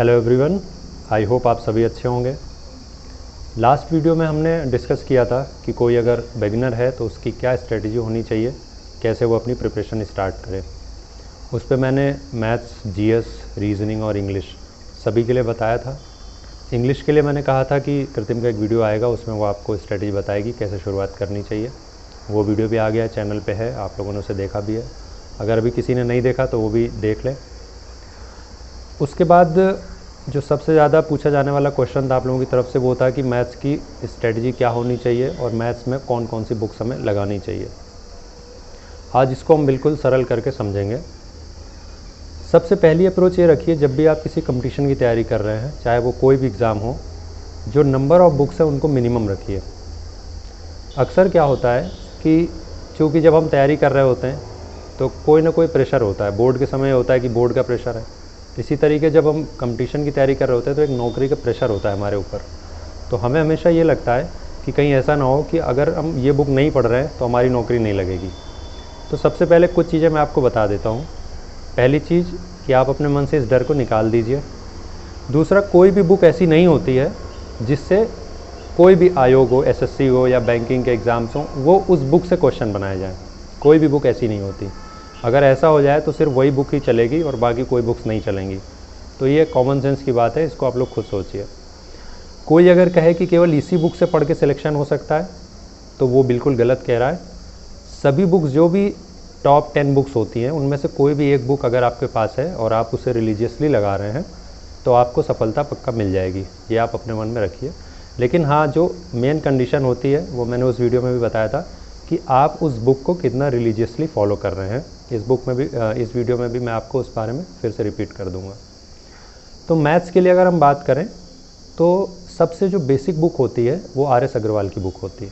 Hello everyone, I hope आप सभी अच्छे होंगे। लास्ट वीडियो में हमने डिस्कस किया था कि कोई अगर बिगिनर है तो उसकी क्या स्ट्रेटजी होनी चाहिए, कैसे वो अपनी प्रिपरेशन स्टार्ट करे। उस पर मैंने मैथ्स, जीएस, रीजनिंग और इंग्लिश सभी के लिए बताया था। इंग्लिश के लिए मैंने कहा था कि कृतिम का एक वीडियो आएगा, उसमें वो आपको स्ट्रेटजी बताएगी कैसे शुरुआत करनी चाहिए। वो वीडियो भी आ गया है, चैनल पे है, आप लोगों ने उसे देखा भी है। अगर अभी किसी ने नहीं देखा तो वो भी देख लें। उसके बाद जो सबसे ज़्यादा पूछा जाने वाला क्वेश्चन था आप लोगों की तरफ से वो था कि मैथ्स की स्ट्रेटजी क्या होनी चाहिए और मैथ्स में कौन कौन सी बुक्स हमें लगानी चाहिए। आज इसको हम बिल्कुल सरल करके समझेंगे। सबसे पहली अप्रोच ये रखिए, जब भी आप किसी कंपटीशन की तैयारी कर रहे हैं, चाहे वो कोई भी एग्ज़ाम हो, जो नंबर ऑफ़ बुक्स है उनको मिनिमम रखिए। अक्सर क्या होता है कि चूँकि जब हम तैयारी कर रहे होते हैं तो कोई ना कोई प्रेशर होता है। बोर्ड के समय होता है कि बोर्ड का प्रेशर है। इसी तरीके जब हम कंपटीशन की तैयारी कर रहे होते हैं तो एक नौकरी का प्रेशर होता है हमारे ऊपर। तो हमें हमेशा ये लगता है कि कहीं ऐसा ना हो कि अगर हम ये बुक नहीं पढ़ रहे हैं तो हमारी नौकरी नहीं लगेगी। तो सबसे पहले कुछ चीज़ें मैं आपको बता देता हूँ। पहली चीज़ कि आप अपने मन से इस डर को निकाल दीजिए। दूसरा, कोई भी बुक ऐसी नहीं होती है जिससे कोई भी आयोग हो, एसएससी हो या बैंकिंग के एग्ज़ाम्स हों, वो उस बुक से क्वेश्चन बनाए जाएँ। कोई भी बुक ऐसी नहीं होती। अगर ऐसा हो जाए तो सिर्फ वही बुक ही चलेगी और बाकी कोई बुक्स नहीं चलेंगी। तो ये कॉमन सेंस की बात है, इसको आप लोग खुद सोचिए। कोई अगर कहे कि केवल इसी बुक से पढ़ के सिलेक्शन हो सकता है तो वो बिल्कुल गलत कह रहा है। सभी बुक्स, जो भी टॉप 10 बुक्स होती हैं, उनमें से कोई भी एक बुक अगर आपके पास है और आप उसे रिलीजियसली लगा रहे हैं तो आपको सफलता पक्का मिल जाएगी। ये आप अपने मन में रखिए। लेकिन हाँ, जो मेन कंडीशन होती है वो मैंने उस वीडियो में भी बताया था कि आप उस बुक को कितना रिलीजियसली फॉलो कर रहे हैं। इस बुक में भी, इस वीडियो में भी मैं आपको उस बारे में फिर से रिपीट कर दूंगा। तो मैथ्स के लिए अगर हम बात करें तो सबसे जो बेसिक बुक होती है वो आर.एस. अग्रवाल की बुक होती है।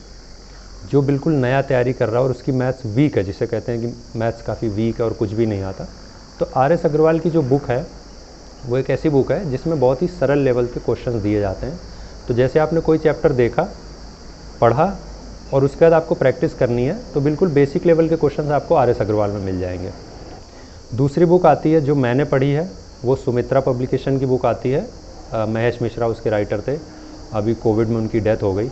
जो बिल्कुल नया तैयारी कर रहा है और उसकी मैथ्स वीक है, जिसे कहते हैं कि मैथ्स काफ़ी वीक है और कुछ भी नहीं आता, तो आर.एस. अग्रवाल की जो बुक है वो एक ऐसी बुक है जिसमें बहुत ही सरल लेवल के क्वेश्चन दिए जाते हैं। तो जैसे आपने कोई चैप्टर देखा, पढ़ा और उसके बाद आपको प्रैक्टिस करनी है तो बिल्कुल बेसिक लेवल के क्वेश्चंस आपको आर.एस. अग्रवाल में मिल जाएंगे। दूसरी बुक आती है जो मैंने पढ़ी है, वो सुमित्रा पब्लिकेशन की बुक आती है। महेश मिश्रा उसके राइटर थे। अभी कोविड में उनकी डेथ हो गई।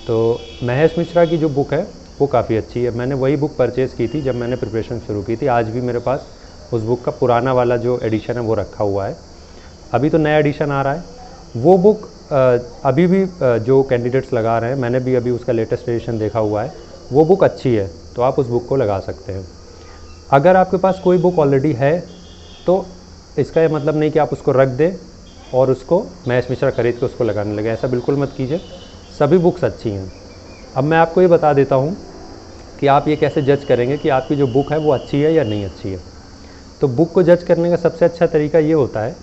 तो महेश मिश्रा की जो बुक है वो काफ़ी अच्छी है। मैंने वही बुक परचेज़ की थी जब मैंने प्रिपरेशन शुरू की थी। आज भी मेरे पास उस बुक का पुराना वाला जो एडिशन है वो रखा हुआ है। अभी तो नया एडिशन आ रहा है। वो बुक अभी भी जो कैंडिडेट्स लगा रहे हैं, मैंने भी अभी उसका लेटेस्ट एडिशन देखा हुआ है, वो बुक अच्छी है, तो आप उस बुक को लगा सकते हैं। अगर आपके पास कोई बुक ऑलरेडी है तो इसका ये मतलब नहीं कि आप उसको रख दें और उसको महेश मिश्रा खरीद के उसको लगाने लगे। ऐसा बिल्कुल मत कीजिए। सभी बुक्स अच्छी हैं। अब मैं आपको ये बता देता हूँ कि आप ये कैसे जज करेंगे कि आपकी जो बुक है वो अच्छी है या नहीं अच्छी है। तो बुक को जज करने का सबसे अच्छा तरीका ये होता है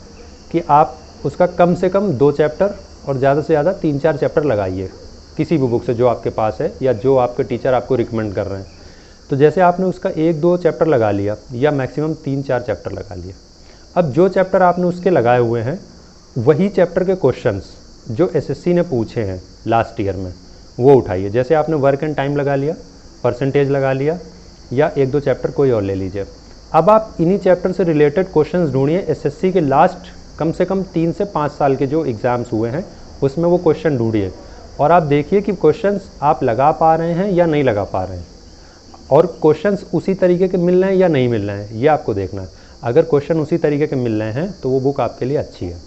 कि आप उसका कम से कम 2 चैप्टर और ज़्यादा से ज़्यादा 3-4 चैप्टर लगाइए किसी भी बुक से जो आपके पास है या जो आपके टीचर आपको रिकमेंड कर रहे हैं। तो जैसे आपने उसका 1-2 चैप्टर लगा लिया या मैक्सिमम 3-4 चैप्टर लगा लिया। अब जो चैप्टर आपने उसके लगाए हुए हैं वही चैप्टर के क्वेश्चंस जो एसएससी ने पूछे हैं लास्ट ईयर में वो उठाइए। जैसे आपने वर्क एंड टाइम लगा लिया, परसेंटेज लगा लिया, या 1-2 चैप्टर कोई और ले लीजिए। अब आप इन्हीं चैप्टर से रिलेटेड क्वेश्चंस ढूंढिए। एसएससी के लास्ट कम से कम 3 से 5 साल के जो एग्ज़ाम्स हुए हैं उसमें वो क्वेश्चन ढूंढिए और आप देखिए कि क्वेश्चंस आप लगा पा रहे हैं या नहीं लगा पा रहे हैं, और क्वेश्चंस उसी तरीके के मिल रहे हैं या नहीं मिल रहे हैं, ये आपको देखना है। अगर क्वेश्चन उसी तरीके के मिल रहे हैं तो वो बुक आपके लिए अच्छी है।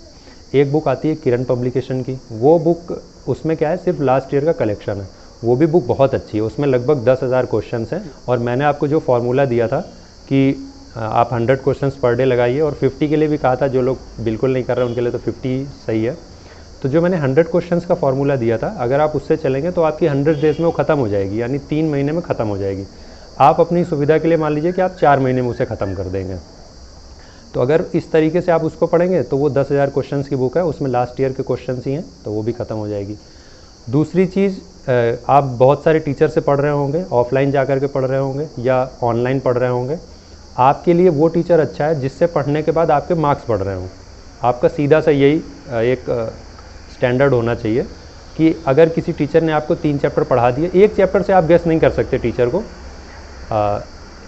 एक बुक आती है किरण पब्लिकेशन की, वो बुक, उसमें क्या है, सिर्फ लास्ट ईयर का कलेक्शन है। वो भी बुक बहुत अच्छी है। उसमें लगभग 10,000 क्वेश्चन हैं और मैंने आपको जो फार्मूला दिया था कि आप 100 क्वेश्चंस पर डे लगाइए, और 50 के लिए भी कहा था, जो लोग बिल्कुल नहीं कर रहे उनके लिए तो 50 सही है। तो जो मैंने 100 क्वेश्चंस का फार्मूला दिया था, अगर आप उससे चलेंगे तो आपकी 100 डेज़ में वो ख़त्म हो जाएगी, यानी 3 महीने में ख़त्म हो जाएगी। आप अपनी सुविधा के लिए मान लीजिए कि आप 4 महीने में उसे ख़त्म कर देंगे। तो अगर इस तरीके से आप उसको पढ़ेंगे तो वो 10,000 क्वेश्चन की बुक है, उसमें लास्ट ईयर के क्वेश्चन ही हैं, तो वो भी ख़त्म हो जाएगी। दूसरी चीज़, आप बहुत सारे टीचर से पढ़ रहे होंगे, ऑफलाइन जा कर के पढ़ रहे होंगे या ऑनलाइन पढ़ रहे होंगे। आपके लिए वो टीचर अच्छा है जिससे पढ़ने के बाद आपके मार्क्स बढ़ रहे हों। आपका सीधा सा यही एक स्टैंडर्ड होना चाहिए कि अगर किसी टीचर ने आपको 3 चैप्टर पढ़ा दिए, एक चैप्टर से आप गेस नहीं कर सकते टीचर को,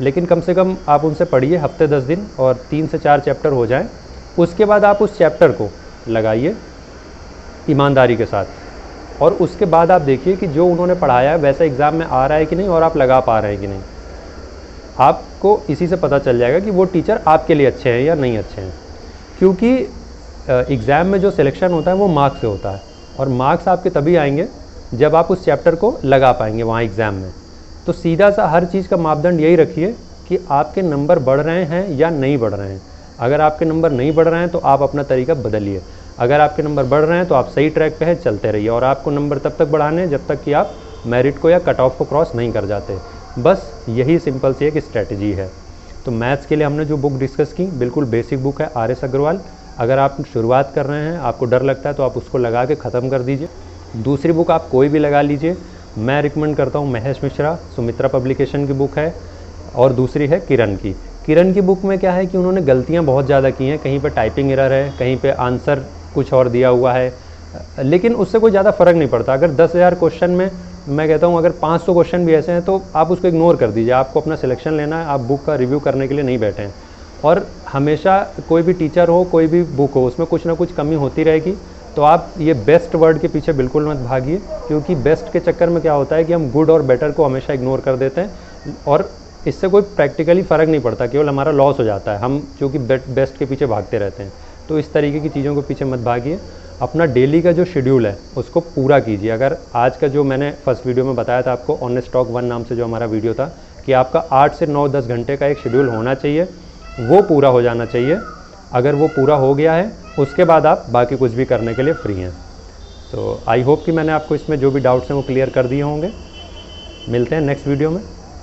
लेकिन कम से कम आप उनसे पढ़िए हफ्ते 10 दिन और 3 से 4 चैप्टर हो जाएं। उसके बाद आप उस चैप्टर को लगाइए ईमानदारी के साथ, और उसके बाद आप देखिए कि जो उन्होंने पढ़ाया है वैसा एग्ज़ाम में आ रहा है कि नहीं और आप लगा पा रहे हैं कि नहीं। आपको इसी से पता चल जाएगा कि वो टीचर आपके लिए अच्छे हैं या नहीं अच्छे हैं, क्योंकि एग्ज़ाम में जो सिलेक्शन होता है वो मार्क्स से होता है, और मार्क्स आपके तभी आएंगे जब आप उस चैप्टर को लगा पाएंगे वहाँ एग्ज़ाम में। तो सीधा सा हर चीज़ का मापदंड यही रखिए कि आपके नंबर बढ़ रहे हैं या नहीं बढ़ रहे हैं। अगर आपके नंबर नहीं बढ़ रहे हैं तो आप अपना तरीका बदलिए, अगर आपके नंबर बढ़ रहे हैं तो आप सही ट्रैक पे हैं, चलते रहिए। और आपको नंबर तब तक बढ़ाने हैं जब तक कि आप मेरिट को या कट ऑफ को क्रॉस नहीं कर जाते। बस यही सिंपल सी एक स्ट्रैटेजी है। तो मैथ्स के लिए हमने जो बुक डिस्कस की बिल्कुल बेसिक बुक है, RS अग्रवाल। अगर आप शुरुआत कर रहे हैं, आपको डर लगता है, तो आप उसको लगा के ख़त्म कर दीजिए। दूसरी बुक आप कोई भी लगा लीजिए। मैं रिकमेंड करता हूँ महेश मिश्रा, सुमित्रा पब्लिकेशन की बुक है, और दूसरी है किरण की। किरण की बुक में क्या है कि उन्होंने गलतियाँ बहुत ज़्यादा की हैं, कहीं पे टाइपिंग एरर है, कहीं पे आंसर कुछ और दिया हुआ है, लेकिन उससे कोई ज़्यादा फ़र्क नहीं पड़ता। अगर 10,000 क्वेश्चन में मैं कहता हूँ अगर 500 क्वेश्चन भी ऐसे हैं तो आप उसको इग्नोर कर दीजिए। आपको अपना सिलेक्शन लेना है, आप बुक का रिव्यू करने के लिए नहीं बैठे हैं। और हमेशा कोई भी टीचर हो, कोई भी बुक हो, उसमें कुछ ना कुछ कमी होती रहेगी। तो आप ये बेस्ट वर्ड के पीछे बिल्कुल मत भागिए, क्योंकि बेस्ट के चक्कर में क्या होता है कि हम गुड और बेटर को हमेशा इग्नोर कर देते हैं, और इससे कोई प्रैक्टिकली फ़र्क नहीं पड़ता, केवल हमारा लॉस हो जाता है, हम क्योंकि बेस्ट के पीछे भागते रहते हैं। तो इस तरीके की चीज़ों के पीछे मत भागिए। अपना डेली का जो शेड्यूल है उसको पूरा कीजिए। अगर आज का जो मैंने फर्स्ट वीडियो में बताया था आपको, ऑन स्टॉक 1 नाम से जो हमारा वीडियो था, कि आपका 8 से 9-10 घंटे का एक शेड्यूल होना चाहिए, वो पूरा हो जाना चाहिए। अगर वो पूरा हो गया है उसके बाद आप बाकी कुछ भी करने के लिए फ्री हैं। तो आई होप कि मैंने आपको इसमें जो भी डाउट्स हैं वो क्लियर कर दिए होंगे। मिलते हैं नेक्स्ट वीडियो में।